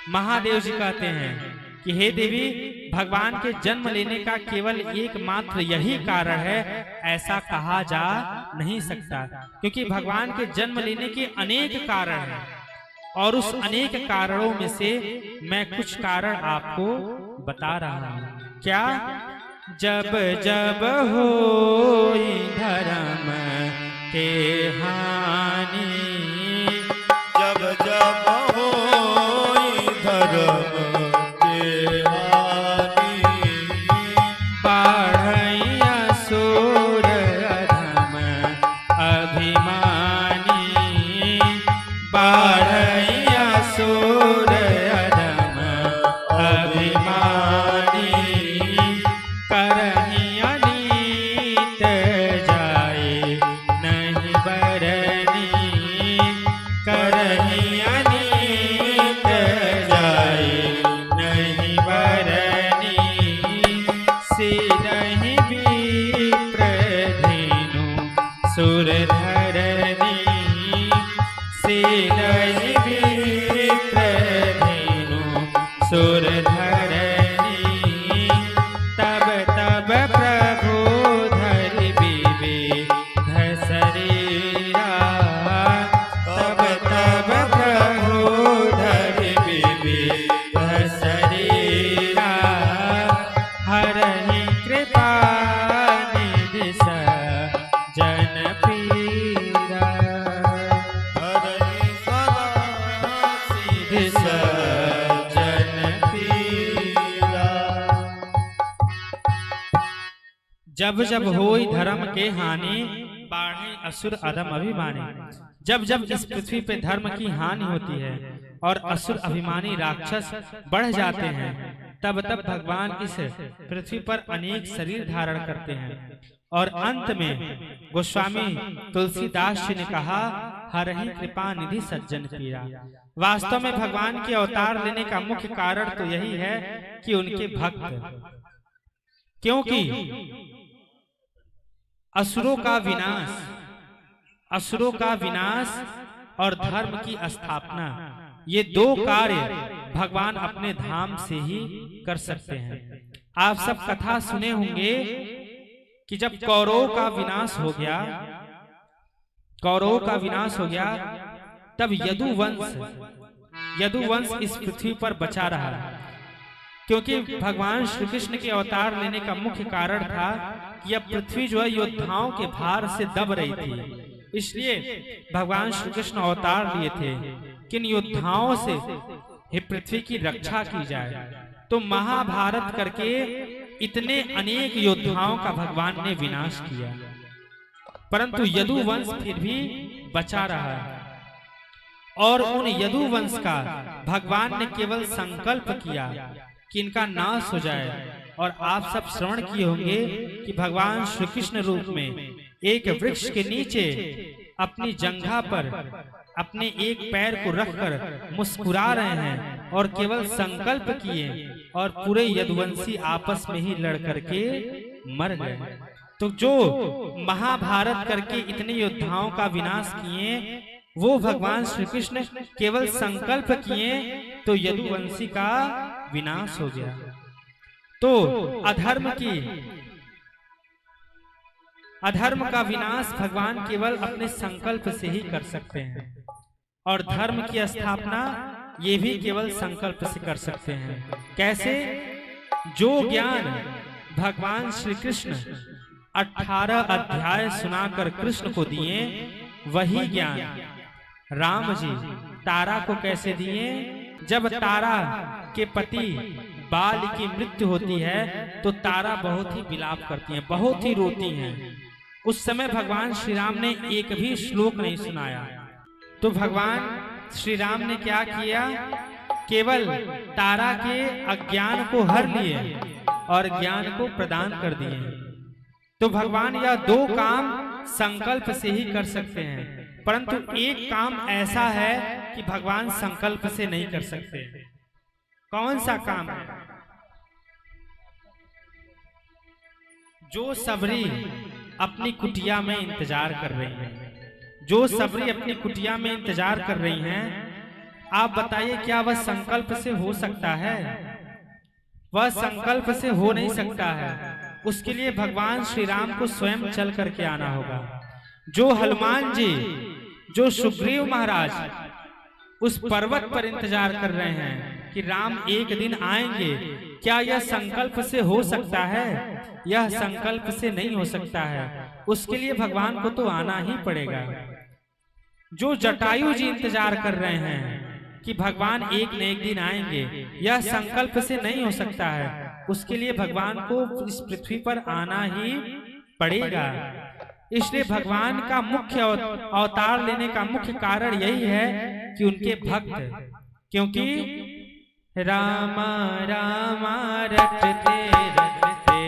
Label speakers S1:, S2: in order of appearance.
S1: महादेव जी कहते हैं कि हे देवी, भगवान के जन्म लेने का केवल एकमात्र यही कारण है, ऐसा कहा जा नहीं सकता, क्योंकि भगवान के जन्म लेने के अनेक कारण हैं और उस अनेक कारणों में से मैं कुछ कारण आपको बता रहा हूं। क्या? जब जब होई धर्म के हानि,
S2: जब जब होई धर्म के हानि,
S1: बाढ़ई असुर अधम अभिमानी, बाढ़ई असुर अधम अभिमानी, करही अनीत जाए नहीं बरनी, करही अनीत जाए नहीं बरनी, सिरहि विप्र धेनु सुर धरनी, सिरहि विप्र धेनु सुर धरनी, तब तब प्रभु धर विविध शरीरा, तब तब प्रभु धर विविध शरीरा, हरहि कृपा निधि जन पीरा,
S2: हरहि सदा
S1: सिद्धि जन पीरा। जब जब होई धर्म के हानि, बाढ़े असुर अधम अभिमानी। जब जब इस पृथ्वी पे धर्म की हानि होती है और असुर अभिमानी राक्षस बढ़ जाते हैं, तब तब भगवान इस पृथ्वी पर अनेक शरीर धारण करते हैं और अंत में गोस्वामी तुलसीदास जी ने कहा, हरहि कृपा निधि सज्जन पीरा। वास्तव में भगवान के अवतार लेने का मुख्य कारण तो यही है कि उनके भक्त, क्योंकि असुरों का विनाश, असुरों का विनाश और धर्म की स्थापना, ये दो कार्य भगवान अपने धाम से ही कर सकते हैं। आप सब कथा सुने होंगे कि जब कौरवों का विनाश हो गया, कौरवों का विनाश हो गया, तब यदुवंश इस पृथ्वी पर बचा रहा, क्योंकि भगवान श्री कृष्ण के अवतार लेने का मुख्य कारण था कि अब पृथ्वी जो है योद्धाओं के भार से दब रही थी। इसलिए भगवान श्री कृष्ण अवतार लिए थे कि इन योद्धाओं से हे पृथ्वी की रक्षा की जाए। तो महाभारत करके इतने अनेक योद्धाओं का भगवान ने विनाश किया, परंतु यदुवंश फिर भी बचा रहा और उन यदुवंश का भगवान ने केवल संकल्प किया कि इनका नाश हो जाए। और आप सब श्रवण किए होंगे कि भगवान श्री कृष्ण रूप में एक वृक्ष के नीचे अपनी जंघा पर अपने एक पैर को रखकर मुस्कुरा रहे हैं और केवल संकल्प किए और पूरे यदुवंशी आपस में ही लड़ करके मर गए। तो जो महाभारत करके इतने योद्धाओं का विनाश किए, वो भगवान श्री कृष्ण केवल संकल्प किए तो यदुवंशी का विनाश हो गया। तो अधर्म का विनाश भगवान केवल अपने संकल्प से ही कर सकते हैं और धर्म की स्थापना ये भी केवल संकल्प से कर सकते हैं। कैसे? जो ज्ञान भगवान श्री कृष्ण 18 अध्याय सुनाकर कृष्ण को दिए, वही ज्ञान राम जी तारा को कैसे दिए? जब तारा के पति बाल की मृत्यु होती है तो तारा बहुत ही विलाप करती हैं, बहुत ही रोती हैं। उस समय भगवान श्री राम ने एक भी श्लोक नहीं सुनाया। तो भगवान श्री राम ने क्या किया? केवल तारा के अज्ञान को हर लिए और ज्ञान को प्रदान कर दिए। तो भगवान यह दो काम संकल्प से ही कर सकते हैं, परंतु एक काम ऐसा है कि भगवान संकल्प से नहीं कर सकते। कौन सा काम है? जो सबरी अपनी कुटिया में इंतजार कर रही हैं, जो सबरी अपनी कुटिया में इंतजार कर रही हैं, आप बताइए क्या वह संकल्प से हो सकता है? वह संकल्प से हो नहीं सकता है। उसके लिए भगवान श्री राम को स्वयं चल करके आना होगा। जो हनुमान जी, जो सुग्रीव महाराज उस पर्वत पर इंतजार कर रहे हैं कि राम एक दिन आएंगे, क्या यह संकल्प से हो सकता है? यह संकल्प से नहीं हो सकता है। उसके लिए भगवान को तो आना ही पड़ेगा। जो जटायु जी इंतजार कर रहे हैं कि भगवान एक न एक दिन आएंगे, यह संकल्प से नहीं हो सकता है। उसके लिए भगवान को इस पृथ्वी पर आना ही पड़ेगा। इसलिए भगवान का मुख्य अवतार लेने का मुख्य कारण यही है कि उनके भक्त, क्योंकि रामा रामा रटते रटते